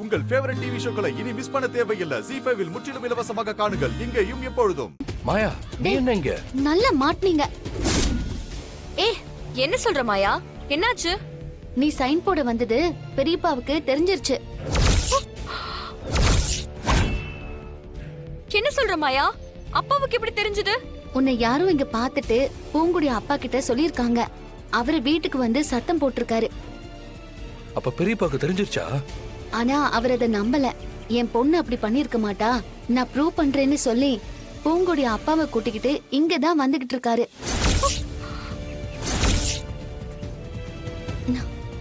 உங்கள் favourite TV ஷோக்களை இனி miss பண்ண தேவையில்லை. ZEE5 இல் முற்றிலும் இலவசமாக காணுங்கள், இங்கேயும் எப்பொழுதும். மாயா, நீ என்ன இங்க? நல்லா மாட்னீங்க. என்ன சொல்ற மாயா? என்னாச்சு? நீ சைன் போட வந்தது பெரியப்பாவுக்கு தெரிஞ்சிருச்சு. என்ன சொல்ற மாயா? அப்பாவுக்கு எப்படி தெரிஞ்சது? உன்னை யாரும் இங்க பாத்துட்டு பூங்குடி அப்பா கிட்ட சொல்லிருக்காங்க. அவரு வீட்டுக்கு வந்து சத்தம் போட்டிருக்காரு. அப்ப பெரியப்பாக்கு தெரிஞ்சிருச்சா? ஆனா அவர் அதை நம்பல. என் பொண்ணு அப்படி பண்ணிருக்க மாட்டா, நான் ப்ரூவ் பண்றேன்னு சொல்லி பூங்குடி அப்பாவை கூட்டிக்கிட்டு இங்கதான் வந்துகிட்டு இருக்காரு.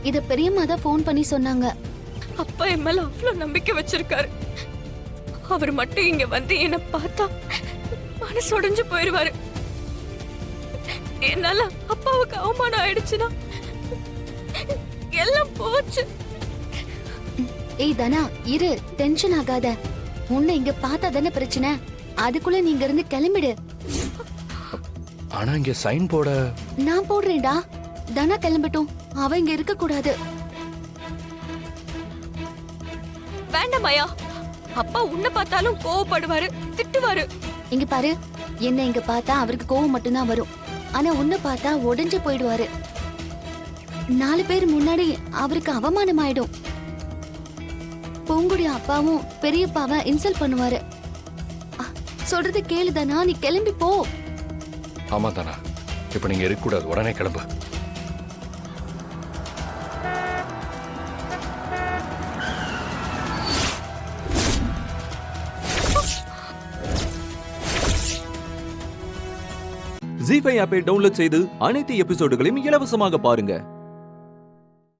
இத பெரியம்மா தான் போன் பண்ணி சொன்னாங்க. அப்பா என் மேல அவ்வளவு நம்பிக்கை வச்சிருக்காரு. அவர் மட்டும் இங்க வந்து என்ன பார்த்தா மனசு உடைஞ்சு போயிருவாரு. என்னால அப்பாவுக்கு அவமானம் ஆயிடுச்சுன்னா எல்லாம் போச்சு. ஏய் தனா, இரு, டென்ஷன் ஆகாத. உன்னை இங்க பார்த்தா தானே பிரச்சனை. அதுக்குள்ள நீங்க இருந்து கிளம்பிடு. ஆனா இங்க சைன் போட நான் போடுறேன்டா. தனா கிளம்பட்டும், அவ இங்க இருக்க கூடாது. வேண்டாம் மாயா, அப்பா உன்னை பார்த்தாலும் கோவப்படுவாரு, திட்டுவாரு. இங்க பாரு, என்ன இங்க பார்த்தா அவருக்கு கோவம் மட்டும்தான் வரும். ஆனா உன்னை பார்த்தா உடைஞ்சு போயிடுவாரு. 4 பேர் முன்னாடி அவருக்கு அவமானம் ஆயிடும். பூங்குடி அப்பாவும் பெரியப்பாவை இன்சல்ட் பண்ணுவாரு. சொல்றது கேளுதானா, நீ கிளம்பி போ. ஆமா தானா, இப்ப நீங்க இருக்க கூடாது, உடனே கிளம்பு. ZEE5 ஆப்பை டவுன்லோட் செய்து அனைத்து எபிசோடுகளையும் இலவசமாக பாருங்க.